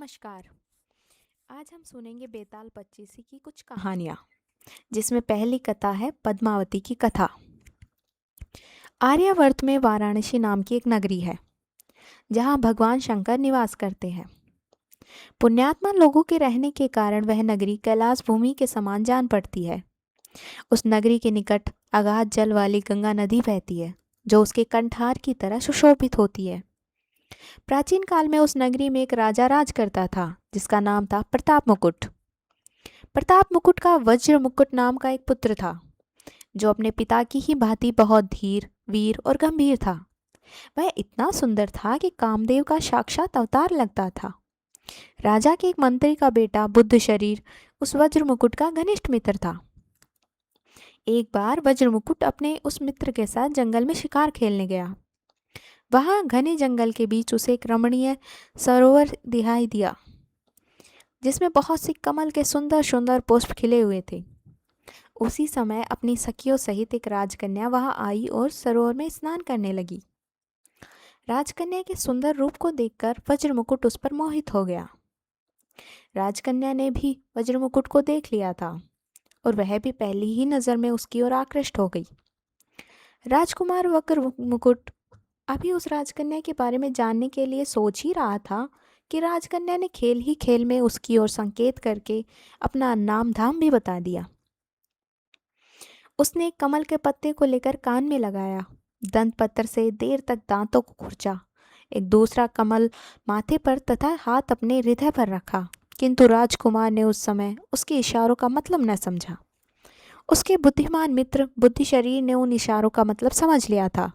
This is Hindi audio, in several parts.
नमस्कार। आज हम सुनेंगे बेताल पच्चीसी की कुछ कहानियाँ, जिसमें पहली कथा है पद्मावती की कथा। आर्यावर्त में वाराणसी नाम की एक नगरी है, जहाँ भगवान शंकर निवास करते हैं। पुण्यात्मा लोगों के रहने के कारण वह नगरी कैलाश भूमि के समान जान पड़ती है। उस नगरी के निकट अगाध जल वाली गंगा नदी बहती है, जो उसके कंठार की तरह सुशोभित होती है। प्राचीन काल में उस नगरी में एक राजा राज करता था, जिसका नाम था प्रताप मुकुट। प्रताप मुकुट का वज्र मुकुट नाम का एक पुत्र था, जो अपने पिता की ही भांति बहुत धीर, वीर और गंभीर था। वह इतना सुंदर था कि कामदेव का साक्षात अवतार लगता था। राजा के एक मंत्री का बेटा बुद्ध शरीर उस वज्र मुकुट का घनिष्ठ मित्र था। एक बार वज्र मुकुट अपने उस मित्र के साथ जंगल में शिकार खेलने गया। वहां घने जंगल के बीच उसे एक रमणीय सरोवर दिखाई दिया, जिसमें बहुत सी कमल के सुंदर सुंदर पुष्प खिले हुए थे। उसी समय अपनी सखियों सहित एक राजकन्या वहां आई और सरोवर में स्नान करने लगी। राजकन्या के सुंदर रूप को देखकर वज्र मुकुट उस पर मोहित हो गया। राजकन्या ने भी वज्र मुकुट को देख लिया था, और वह भी पहली ही नजर में उसकी ओर आकृष्ट हो गई। राजकुमार वज्र मुकुट अभी उस राजकन्या के बारे में जानने के लिए सोच ही रहा था कि राजकन्या ने खेल ही खेल में उसकी ओर संकेत करके अपना नाम धाम भी बता दिया। उसने एक कमल के पत्ते को लेकर कान में लगाया, दंत पत्थर से देर तक दांतों को खुरचा, एक दूसरा कमल माथे पर तथा हाथ अपने हृदय पर रखा। किंतु राजकुमार ने उस समय उसके इशारों का मतलब न समझा। उसके बुद्धिमान मित्र बुद्धि शरीर ने उन इशारों का मतलब समझ लिया था।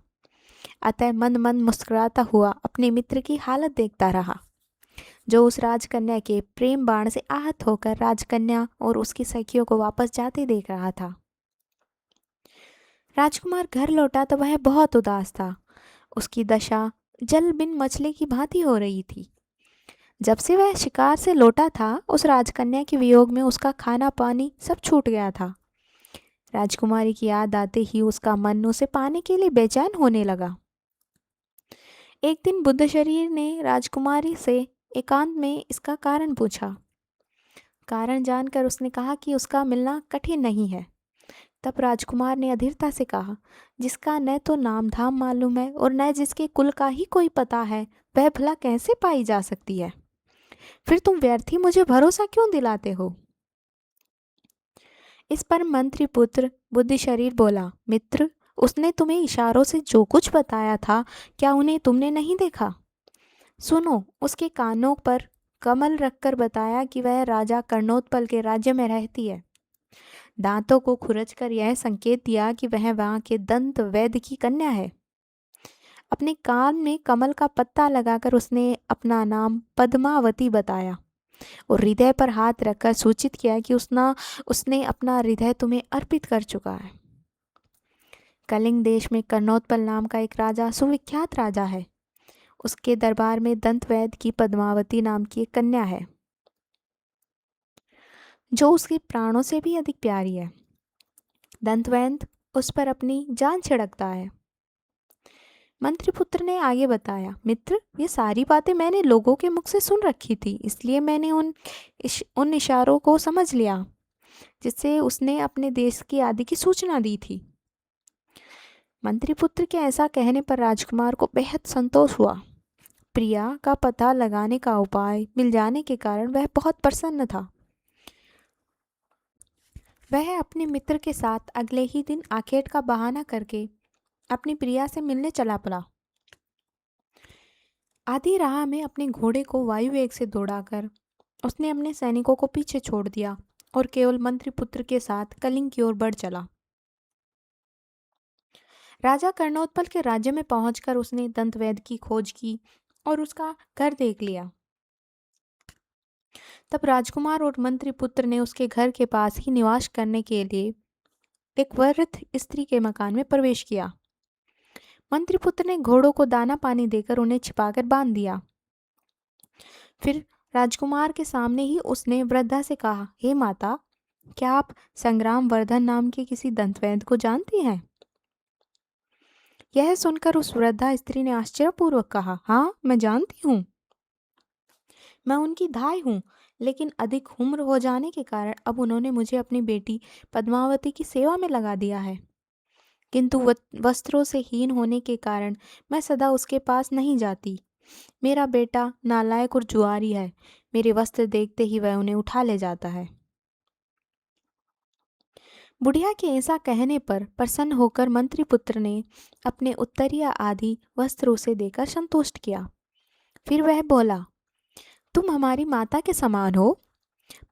अतः मंद मंद मुस्कुराता हुआ अपने मित्र की हालत देखता रहा, जो उस राजकन्या के प्रेम बाण से आहत होकर राजकन्या और उसकी सखियों को वापस जाते देख रहा था। राजकुमार घर लौटा तो वह बहुत उदास था। उसकी दशा जल बिन मछली की भांति हो रही थी। जब से वह शिकार से लौटा था, उस राजकन्या के वियोग में उसका खाना पानी सब छूट गया था। राजकुमारी की याद आते ही उसका मन उसे पाने के लिए बेचैन होने लगा। एक दिन बुद्ध शरीर ने राजकुमारी से एकांत में इसका कारण पूछा। कारण जानकर उसने कहा कि उसका मिलना कठिन नहीं है। तब राजकुमार ने अधीरता से कहा, जिसका न तो नाम धाम मालूम है और न जिसके कुल का ही कोई पता है, वह भला कैसे पाई जा सकती है? फिर तुम व्यर्थ ही मुझे भरोसा क्यों दिलाते हो? इस पर मंत्री पुत्र बुद्धि शरीर बोला, मित्र, उसने तुम्हें इशारों से जो कुछ बताया था, क्या उन्हें तुमने नहीं देखा? सुनो, उसके कानों पर कमल रखकर बताया कि वह राजा कर्णोत्पल के राज्य में रहती है। दांतों को खुरचकर यह संकेत दिया कि वह वहां के दंत वैद्य की कन्या है। अपने कान में कमल का पत्ता लगाकर उसने अपना नाम पद्मावती बताया और हृदय पर हाथ रखकर सूचित किया कि उसने अपना हृदय तुम्हें अर्पित कर चुका है। कलिंग देश में कर्णोत्पल नाम का एक राजा सुविख्यात राजा है। उसके दरबार में दंतवैद्य की पद्मावती नाम की एक कन्या है, जो उसके प्राणों से भी अधिक प्यारी है। दंतवैद्य उस पर अपनी जान छिड़कता है। मंत्रिपुत्र ने आगे बताया, मित्र, ये सारी बातें मैंने लोगों के मुख से सुन रखी थी, इसलिए मैंने उन इशारों को समझ लिया जिससे उसने अपने देश की आदि की सूचना दी थी। मंत्रिपुत्र के ऐसा कहने पर राजकुमार को बेहद संतोष हुआ। प्रिया का पता लगाने का उपाय मिल जाने के कारण वह बहुत प्रसन्न था। वह अपने मित्र के साथ अगले ही दिन आखेट का बहाना करके अपनी प्रिया से मिलने चला पड़ा। आधी राह में अपने घोड़े को वायु वेग से दौड़ाकर उसने अपने सैनिकों को पीछे छोड़ दिया और केवल मंत्रिपुत्र के साथ कलिंग की ओर बढ़ चला। राजा कर्णोत्पल के राज्य में पहुंचकर उसने दंतवैद्य की खोज की और उसका घर देख लिया। तब राजकुमार और मंत्रिपुत्र ने उसके घर के पास ही निवास करने के लिए एक वृद्ध स्त्री के मकान में प्रवेश किया। मंत्रिपुत्र ने घोड़ों को दाना पानी देकर उन्हें छिपाकर बांध दिया। फिर राजकुमार के सामने ही उसने वृद्धा से कहा, हे माता, क्या आप संग्राम वर्धन नाम के किसी दंतवैद्य को जानती हैं? यह सुनकर उस वृद्धा स्त्री ने आश्चर्यपूर्वक कहा, हाँ, मैं जानती हूँ। मैं उनकी धाई हूँ, लेकिन अधिक उम्र हो जाने के कारण अब उन्होंने मुझे अपनी बेटी पद्मावती की सेवा में लगा दिया है। किंतु वस्त्रों से हीन होने के कारण मैं सदा उसके पास नहीं जाती। मेरा बेटा नालायक और जुआरी है। मेरे वस्त्र देखते ही वह उन्हें उठा ले जाता है। बुढ़िया के ऐसा कहने पर प्रसन्न होकर मंत्री पुत्र ने अपने उत्तरीय आदि वस्त्र उसे देकर संतुष्ट किया। फिर वह बोला, तुम हमारी माता के समान हो।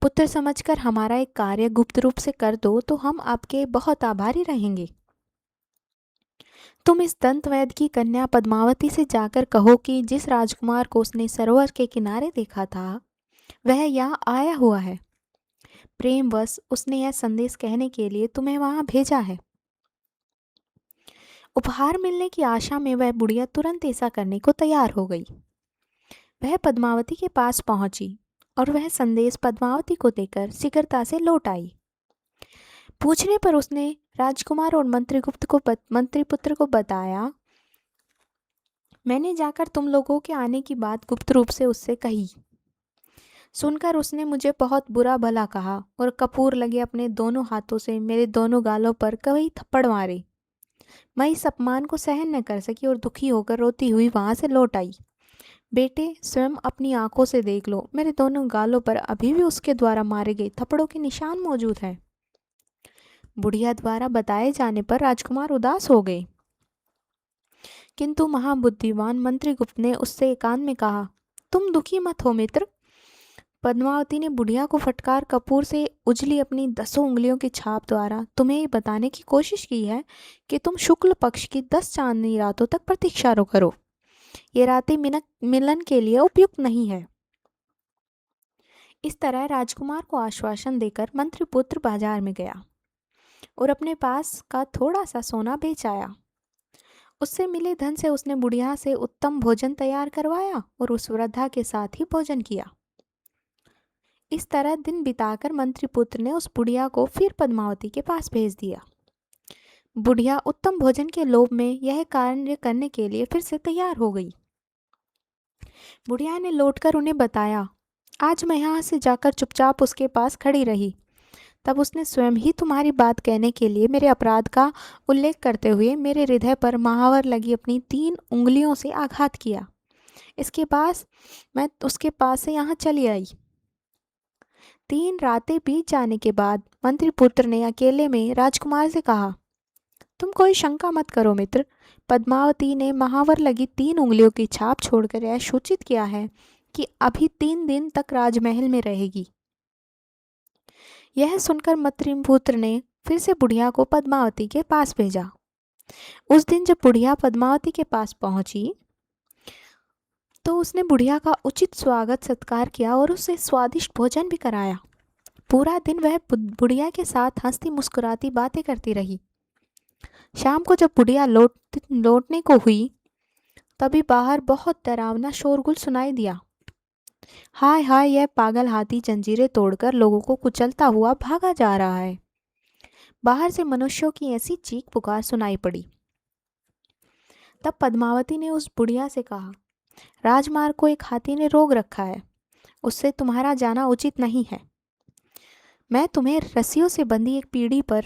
पुत्र समझकर हमारा एक कार्य गुप्त रूप से कर दो तो हम आपके बहुत आभारी रहेंगे। तुम इस दंत वैद्य की कन्या पद्मावती से जाकर कहो कि जिस राजकुमार को उसने सरोवर के किनारे देखा था वह यहाँ आया हुआ है। प्रेमवश उसने यह संदेश कहने के लिए तुम्हें वहां भेजा है। उपहार मिलने की आशा में वह बुढ़िया तुरंत ऐसा करने को तैयार हो गई। वह पद्मावती के पास पहुंची और वह संदेश पद्मावती को देकर शीघ्रता से लौट आई। पूछने पर उसने राजकुमार और मंत्रीपुत्र को बताया, मैंने जाकर तुम लोगों के आने की बात गुप्त रूप से उससे कही। सुनकर उसने मुझे बहुत बुरा भला कहा और कपूर लगे अपने दोनों हाथों से मेरे दोनों गालों पर कई थप्पड़ मारे। मैं इस अपमान को सहन न कर सकी और दुखी होकर रोती हुई वहां से लौट आई। बेटे, स्वयं अपनी आंखों से देख लो, मेरे दोनों गालों पर अभी भी उसके द्वारा मारे गए थप्पड़ों के निशान मौजूद हैं। बुढ़िया द्वारा बताए जाने पर राजकुमार उदास हो गए, किंतु महाबुद्धिमान मंत्रीगुप्त ने उससे एकांत में कहा, तुम दुखी मत हो मित्र। पद्मावती ने बुढ़िया को फटकार कपूर से उजली अपनी 10 उंगलियों की छाप द्वारा तुम्हें ये बताने की कोशिश की है कि तुम शुक्ल पक्ष की 10 चांदनी रातों तक प्रतीक्षा करो। ये रातें मिलन के लिए उपयुक्त नहीं है। इस तरह राजकुमार को आश्वासन देकर मंत्रीपुत्र बाजार में गया और अपने पास का थोड़ा सा सोना बेच आया। उससे मिले धन से उसने बुढ़िया से उत्तम भोजन तैयार करवाया और उस वृद्धा के साथ ही भोजन किया। इस तरह दिन बिताकर मंत्रीपुत्र ने उस बुढ़िया को फिर पद्मावती के पास भेज दिया। बुढ़िया उत्तम भोजन के लोभ में यह कार्य करने के लिए फिर से तैयार हो गई। बुढ़िया ने लौटकर उन्हें बताया, आज मैं यहाँ से जाकर चुपचाप उसके पास खड़ी रही। तब उसने स्वयं ही तुम्हारी बात कहने के लिए मेरे अपराध का उल्लेख करते हुए मेरे हृदय पर महावर लगी अपनी 3 उंगलियों से आघात किया। इसके बाद मैं उसके पास से यहाँ चली आई। 3 रातें बीत जाने के बाद मंत्रीपुत्र ने अकेले में राजकुमार से कहा, तुम कोई शंका मत करो मित्र। पद्मावती ने महावर लगी 3 उंगलियों की छाप छोड़कर यह सूचित किया है कि अभी 3 दिन तक राजमहल में रहेगी। यह सुनकर मंत्रीपुत्र ने फिर से बुढ़िया को पद्मावती के पास भेजा। उस दिन जब बुढ़िया पद्मावती के पास पहुंची तो उसने बुढ़िया का उचित स्वागत सत्कार किया और उसे स्वादिष्ट भोजन भी कराया। पूरा दिन वह बुढ़िया के साथ हंसती मुस्कुराती बातें करती रही। शाम को जब बुढ़िया लौटने को हुई तभी बाहर बहुत डरावना शोरगुल सुनाई दिया। हाय हाय, यह पागल हाथी जंजीरें तोड़कर लोगों को कुचलता हुआ भागा जा रहा है। बाहर से मनुष्यों की ऐसी चीख पुकार सुनाई पड़ी। तब पद्मावती ने उस बुढ़िया से कहा, राजमार्ग को एक हाथी ने रोक रखा है, उससे तुम्हारा जाना उचित नहीं है। मैं तुम्हें रस्सियों से बंधी एक पीढ़ी पर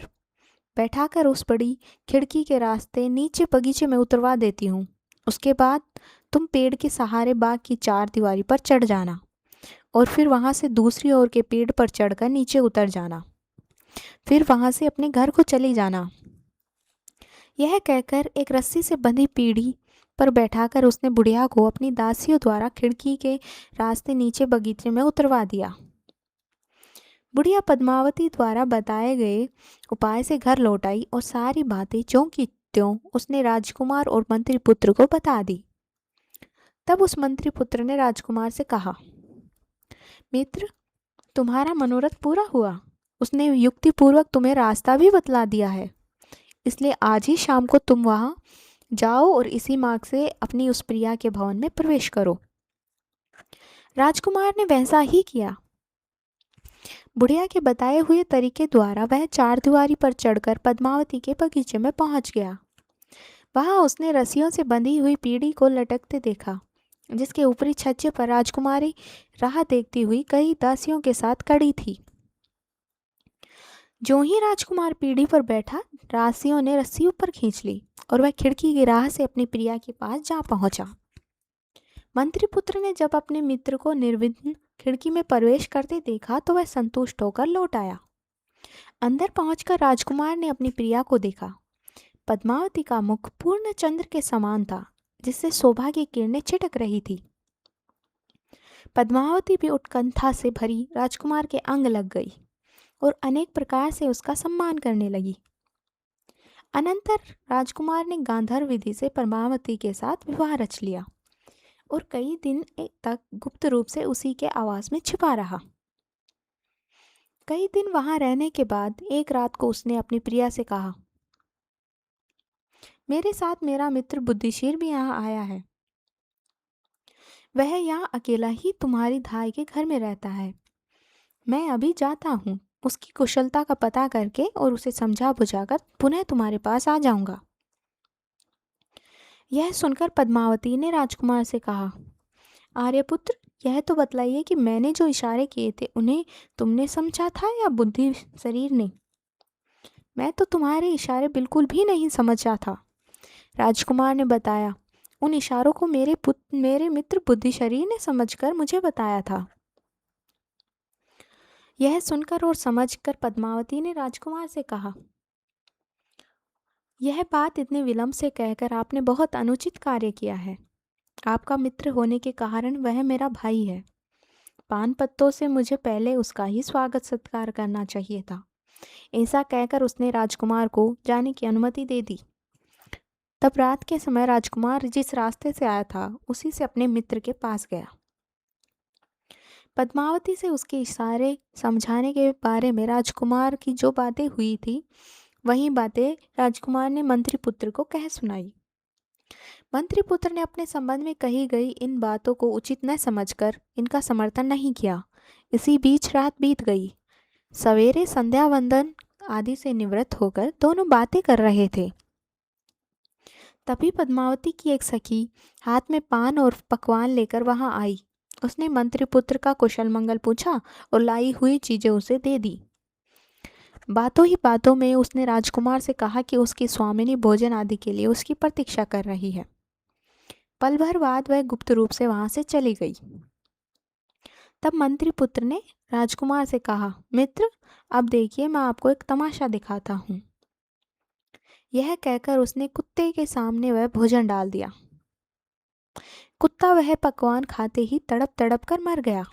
बैठाकर उस बड़ी खिड़की के रास्ते नीचे बगीचे में उतरवा देती हूँ। उसके बाद तुम पेड़ के सहारे बाग की 4 दीवारी पर चढ़ जाना और फिर वहाँ से दूसरी ओर के पेड़ पर चढ़कर नीचे उतर जाना। फिर वहाँ से अपने घर को चली जाना। यह कहकर एक रस्सी से बंधी पीढ़ी पर बैठाकर उसने बुढ़िया को अपनी दासियों द्वारा खिड़की के रास्ते नीचे बगीचे में उतरवा दिया। बुढ़िया पद्मावती द्वारा बताए गए उपाय से घर लौट आई और सारी बातें ज्यों की त्यों उसने राजकुमार और मंत्रीपुत्र को बता दी। तब उस मंत्रीपुत्र ने राजकुमार से कहा, मित्र, तुम्हारा मनोरथ पूरा हुआ। उसने युक्तिपूर्वक तुम्हें रास्ता भी बतला दिया है, इसलिए आज ही शाम को तुम वहां जाओ और इसी मार्ग से अपनी उस प्रिया के भवन में प्रवेश करो। राजकुमार ने वैसा ही किया। बुढ़िया के बताए हुए तरीके द्वारा वह 4 दीवारी पर चढ़कर पद्मावती के बगीचे में पहुंच गया। वहां उसने रस्सियों से बंधी हुई पीढ़ी को लटकते देखा जिसके ऊपरी छज्जे पर राजकुमारी राह देखती हुई कई दासियों के साथ खड़ी थी। जो ही राजकुमार पीढ़ी पर बैठा, दासियों ने रस्सी ऊपर खींच ली और वह खिड़की की राह से अपनी प्रिया के पास जा पहुंचा। मंत्रीपुत्र ने जब अपने मित्र को निर्विघ्न खिड़की में प्रवेश करते देखा तो वह संतुष्ट होकर लौट आया। अंदर पहुंचकर राजकुमार ने अपनी प्रिया को देखा। पद्मावती का मुख पूर्ण चंद्र के समान था, जिससे शोभा की किरणें छिटक रही थी। पद्मावती भी उत्कंठा से भरी राजकुमार के अंग लग गई और अनेक प्रकार से उसका सम्मान करने लगी। अनंतर राजकुमार ने गांधर्व विधि से पद्मावती के साथ विवाह रच लिया और कई दिन तक गुप्त रूप से उसी के आवास में छिपा रहा। कई दिन वहां रहने के बाद एक रात को उसने अपनी प्रिया से कहा, मेरे साथ मेरा मित्र बुद्धिशील भी यहाँ आया है। वह यहाँ अकेला ही तुम्हारी धाई के घर में रहता है। मैं अभी जाता हूँ, उसकी कुशलता का पता करके और उसे समझा बुझाकर पुनः तुम्हारे पास आ जाऊंगा। यह सुनकर पद्मावती ने राजकुमार से कहा, आर्यपुत्र, यह तो बतलाइए कि मैंने जो इशारे किए थे उन्हें तुमने समझा था या बुद्धि शरीर ने? मैं तो तुम्हारे इशारे बिल्कुल भी नहीं समझा था। राजकुमार ने बताया, उन इशारों को मेरे मित्र बुद्धि शरीर ने समझकर मुझे बताया था। यह सुनकर और समझकर पद्मावती ने राजकुमार से कहा, यह बात इतने विलंब से कहकर आपने बहुत अनुचित कार्य किया है। आपका मित्र होने के कारण वह मेरा भाई है। पान पत्तों से मुझे पहले उसका ही स्वागत सत्कार करना चाहिए था। ऐसा कहकर उसने राजकुमार को जाने की अनुमति दे दी। तब रात के समय राजकुमार जिस रास्ते से आया था उसी से अपने मित्र के पास गया। पद्मावती से उसके इशारे समझाने के बारे में राजकुमार की जो बातें हुई थी वही बातें राजकुमार ने मंत्रीपुत्र को कह सुनाई। मंत्रीपुत्र ने अपने संबंध में कही गई इन बातों को उचित न समझकर इनका समर्थन नहीं किया। इसी बीच रात बीत गई। सवेरे संध्या वंदन आदि से निवृत्त होकर दोनों बातें कर रहे थे। तभी पद्मावती की एक सखी हाथ में पान और पकवान लेकर वहां आई। उसने मंत्रीपुत्र का कुशल मंगल पूछा और लाई हुई चीजें उसे दे दी। बातों ही बातों में उसने राजकुमार से कहा कि उसकी स्वामिनी भोजन आदि के लिए उसकी प्रतीक्षा कर रही है। पल भर बाद वह गुप्त रूप से वहां से चली गई। तब मंत्रीपुत्र ने राजकुमार से कहा, मित्र, अब देखिए मैं आपको एक तमाशा दिखाता हूँ। यह कहकर उसने कुत्ते के सामने वह भोजन डाल दिया। कुत्ता वह पकवान खाते ही तड़प तड़प कर मर गया।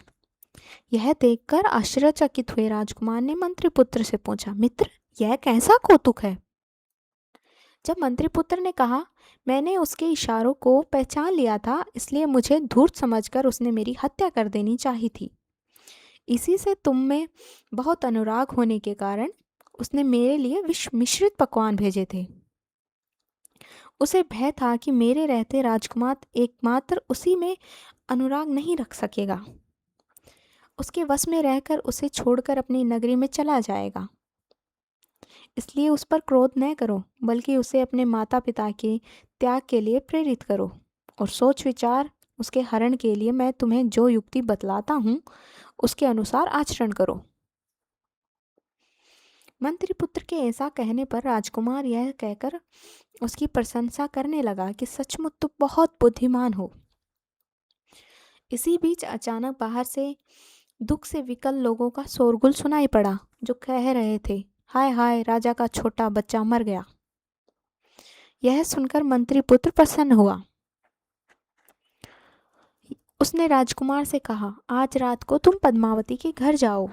यह देखकर आश्चर्यचकित हुए राजकुमार ने मंत्रीपुत्र से पूछा, मित्र, यह कैसा कौतुक है? जब मंत्रीपुत्र ने कहा, मैंने उसके इशारों को पहचान लिया था, इसलिए मुझे धूर्त समझकर उसने मेरी हत्या कर देनी चाहिए थी। इसी से तुम में बहुत अनुराग होने के कारण उसने मेरे लिए विष मिश्रित पकवान भेजे थे। उसे भय था कि मेरे रहते राजकुमार एकमात्र उसी में अनुराग नहीं रख सकेगा। उसके वश में रहकर उसे छोड़कर अपनी नगरी में चला जाएगा। इसलिए उस पर क्रोध न करो, बल्कि उसे अपने माता पिता के त्याग के लिए प्रेरित करो और सोच विचार उसके हरण के लिए मैं तुम्हें जो युक्ति बतलाता हूँ उसके अनुसार आचरण करो। मंत्रीपुत्र के ऐसा कहने पर राजकुमार यह कहकर उसकी प्रशंसा करने लगा कि सचमुच तुम बहुत बुद्धिमान हो। इसी बीच अचानक बाहर से दुख से विकल लोगों का शोरगुल सुनाई पड़ा, जो कह रहे थे, हाय हाय, राजा का छोटा बच्चा मर गया। यह सुनकर मंत्रीपुत्र प्रसन्न हुआ। उसने राजकुमार से कहा, आज रात को तुम पद्मावती के घर जाओ।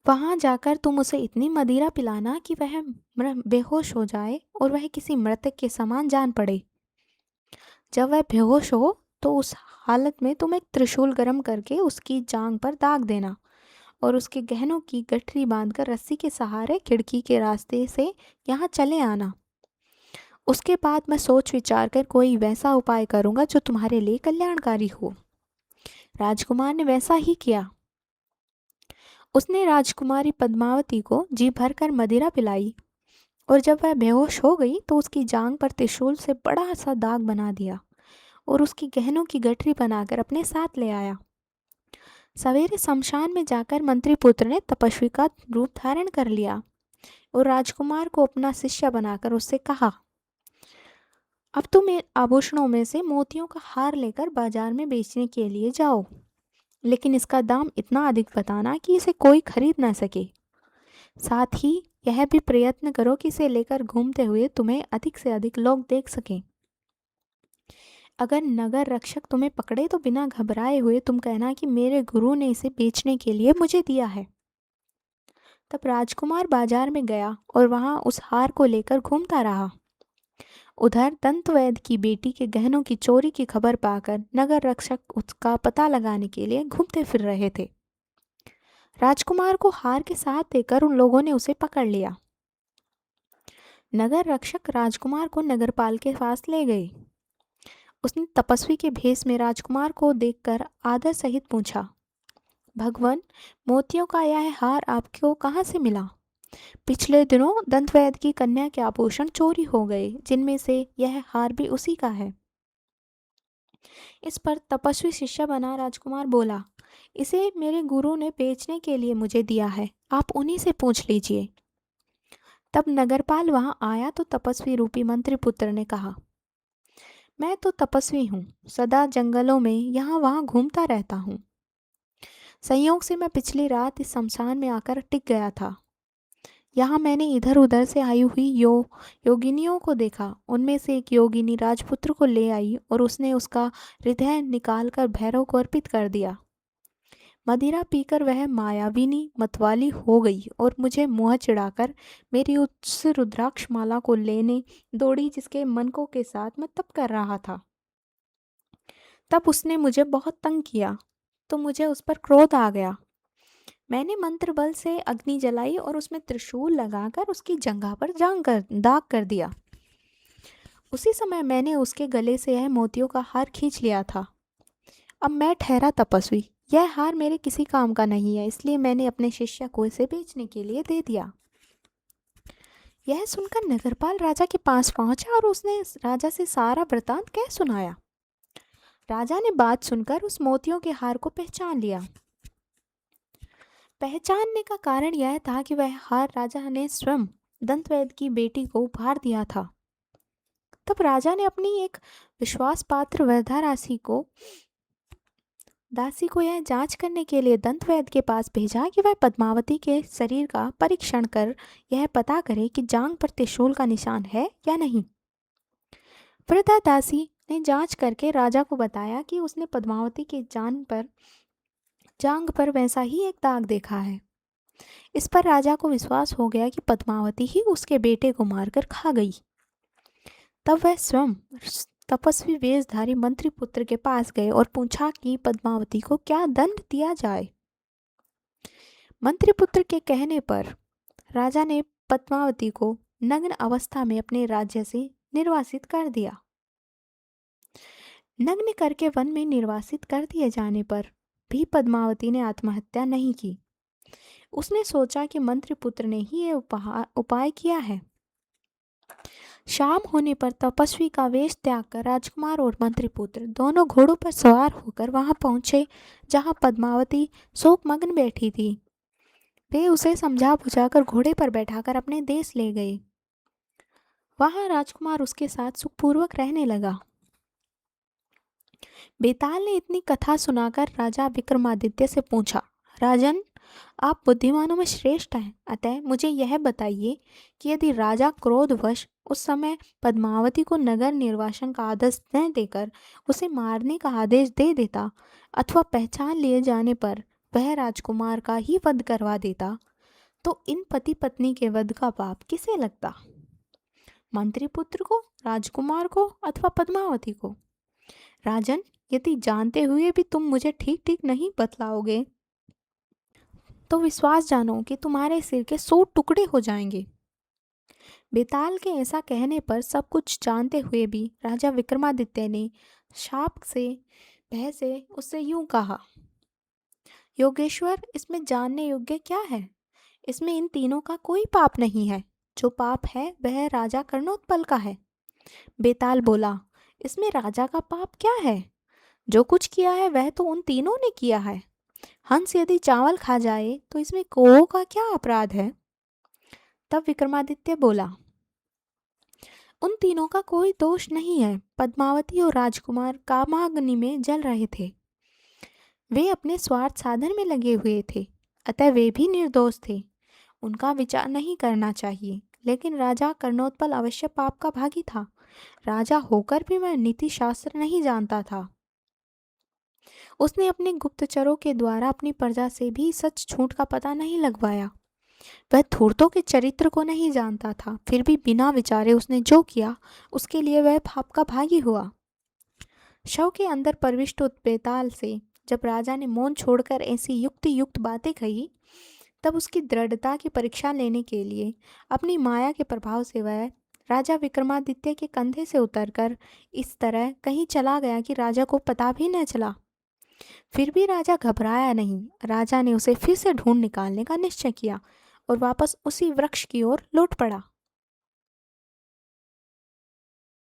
वहां जाकर तुम उसे इतनी मदिरा पिलाना कि वह बेहोश हो जाए और वह किसी मृतक के समान जान पड़े। जब वह बेहोश हो तो उस हालत में तुम एक त्रिशूल गर्म करके उसकी जांघ पर दाग देना और उसके गहनों की गठरी बांधकर रस्सी के सहारे खिड़की के रास्ते से यहाँ चले आना। उसके बाद मैं सोच विचार कर कोई वैसा उपाय करूँगा जो तुम्हारे लिए कल्याणकारी हो। राजकुमार ने वैसा ही किया। उसने राजकुमारी पद्मावती को जी भरकर मदिरा पिलाई और जब वह बेहोश हो गई तो उसकी जांग पर त्रिशूल से बड़ा सा दाग बना दिया और उसकी गहनों की गठरी बनाकर अपने साथ ले आया। सवेरे शमशान में जाकर मंत्री पुत्र ने तपस्वी का रूप धारण कर लिया और राजकुमार को अपना शिष्य बनाकर उससे कहा, अब तुम इन आभूषणों में से मोतियों का हार लेकर बाजार में बेचने के लिए जाओ, लेकिन इसका दाम इतना अधिक बताना कि इसे कोई खरीद ना सके। साथ ही यह भी प्रयत्न करो कि इसे लेकर घूमते हुए तुम्हें अधिक से अधिक लोग देख सकें। अगर नगर रक्षक तुम्हें पकड़े तो बिना घबराए हुए तुम कहना कि मेरे गुरु ने इसे बेचने के लिए मुझे दिया है। तब राजकुमार बाजार में गया और वहां उस हार को लेकर घूमता रहा। उधर दंतवैद्य की बेटी के गहनों की चोरी की खबर पाकर नगर रक्षक उसका पता लगाने के लिए घूमते फिर रहे थे। राजकुमार को हार के साथ देकर उन लोगों ने उसे पकड़ लिया। नगर रक्षक राजकुमार को नगरपाल के पास ले गए। उसने तपस्वी के भेष में राजकुमार को देखकर आदर सहित पूछा, भगवान, मोतियों का यह हार आपको कहाँ से मिला? पिछले दिनों दंतवैद्य की कन्या के आभूषण चोरी हो गए, जिनमें से यह हार भी उसी का है। इस पर तपस्वी शिष्य बना राजकुमार बोला, इसे मेरे गुरु ने बेचने के लिए मुझे दिया है, आप उन्हीं से पूछ लीजिए। तब नगरपाल वहां आया तो तपस्वी रूपी मंत्री पुत्र ने कहा, मैं तो तपस्वी हूँ, सदा जंगलों में यहाँ वहाँ घूमता रहता हूँ। संयोग से मैं पिछली रात इस शमशान में आकर टिक गया था। यहाँ मैंने इधर उधर से आई हुई योगिनियों को देखा। उनमें से एक योगिनी राजपुत्र को ले आई और उसने उसका हृदय निकालकर भैरव को अर्पित कर दिया। मदिरा पीकर वह मायाविनी मतवाली हो गई और मुझे मुँह चिढ़ाकर मेरी उस रुद्राक्ष माला को लेने दौड़ी जिसके मनकों के साथ मैं तप कर रहा था। तब उसने मुझे बहुत तंग किया तो मुझे उस पर क्रोध आ गया। मैंने मंत्र बल से अग्नि जलाई और उसमें त्रिशूल लगाकर उसकी जंघा पर दाग कर दिया। उसी समय मैंने उसके गले से यह मोतियों का हार खींच लिया था। अब मैं ठहरा तपस्वी, यह हार मेरे किसी काम का नहीं है, इसलिए मैंने अपने शिष्य को इसे बेचने के लिए दे दिया। यह सुनकर नगरपाल राजा के पास पहुंचा और उसने राजा से सारा वृतांत कह सुनाया। राजा ने बात सुनकर उस मोतियों के हार को पहचान लिया। पहचानने का कारण यह था कि वह हार राजा ने स्वयं दंतवैद्य की बेटी को उपहार दिया था। तब राजा ने अपनी एक विश्वास पात्र वृद्धा दासी को यह जांच करने के लिए दंतवैद्य के पास भेजा कि वह पद्मावती के शरीर का परीक्षण कर यह पता करे कि जांग पर त्रिशूल का निशान है या नहीं। वृद्धा दासी ने जांच करके राजा को बताया कि उसने पद्मावती के जांग पर वैसा ही एक दाग देखा है। इस पर राजा को विश्वास हो गया कि पद्मावती ही उसके बेटे को मारकर खा गई। तब वह स्वयं तपस्वी वेशधारी मंत्री पुत्र के पास गए और पूछा कि पद्मावती को क्या दंड दिया जाए। मंत्री पुत्र के कहने पर राजा ने पद्मावती को नग्न अवस्था में अपने राज्य से निर्वासित कर दिया। नग्न करके वन में निर्वासित कर दिए जाने पर भी पद्मावती ने आत्महत्या नहीं की। उसने सोचा कि मंत्री पुत्र ने ही ये उपाय किया है। शाम होने पर तपस्वी का वेश त्याग कर राजकुमार और मंत्रीपुत्र दोनों घोड़ों पर सवार होकर वहां पहुंचे जहां पद्मावती शोकमग्न बैठी थी। वे उसे समझा बुझाकर घोड़े पर बैठाकर अपने देश ले गए। वहां राजकुमार उसके साथ सुखपूर्वक रहने लगा। बेताल ने इतनी कथा सुनाकर राजा विक्रमादित्य से पूछा, राजन, आप बुद्धिमानों में श्रेष्ठ हैं, अतः मुझे यह बताइए कि यदि राजा क्रोधवश उस समय पद्मावती को नगर निर्वासन का आदेश न देकर उसे मारने का आदेश दे देता अथवा पहचान लिए जाने पर वह राजकुमार का ही वध करवा देता, तो इन पति पत्नी के वध का पाप किसे लगता? मंत्री पुत्र को, राजकुमार को अथवा पद्मावती को? राजन, यदि जानते हुए भी तुम मुझे ठीक ठीक नहीं बतलाओगे तो विश्वास जानो कि तुम्हारे सिर के 100 टुकड़े हो जाएंगे। बेताल के ऐसा कहने पर सब कुछ जानते हुए भी राजा विक्रमादित्य ने शाप से भय से उससे यूं कहा, योगेश्वर, इसमें जानने योग्य क्या है? इसमें इन तीनों का कोई पाप नहीं है। जो पाप है वह राजा कर्णोत्पल का है। बेताल बोला, इसमें राजा का पाप क्या है? जो कुछ किया है वह तो उन तीनों ने किया है। हंस यदि चावल खा जाए तो इसमें कौओं का क्या अपराध है? तब विक्रमादित्य बोला, उन तीनों का कोई दोष नहीं है। पद्मावती और राजकुमार कामाग्नि में जल रहे थे। वे अपने स्वार्थ साधन में लगे हुए थे, अतः वे भी निर्दोष थे। उनका विचार नहीं करना चाहिए। लेकिन राजा कर्णोत्पल अवश्य पाप का भागी था। राजा होकर भी वह नीति शास्त्र नहीं जानता था। उसने अपने गुप्तचरों के द्वारा अपनी प्रजा से भी सच झूठ का पता नहीं लगवाया। वह धूर्तों के चरित्र को नहीं जानता था, फिर भी बिना विचारे उसने जो किया उसके लिए वह पाप का भागी हुआ। शव के अंदर प्रविष्ट बेताल से जब राजा ने मौन छोड़कर ऐसी युक्ति युक्त बातें कही, तब उसकी दृढ़ता की परीक्षा लेने के लिए अपनी माया के प्रभाव से वह राजा विक्रमादित्य के कंधे से उतरकर इस तरह कहीं चला गया कि राजा को पता भी न चला। फिर भी राजा घबराया नहीं। राजा ने उसे फिर से ढूंढ निकालने का निश्चय किया और वापस उसी वृक्ष की ओर लौट पड़ा।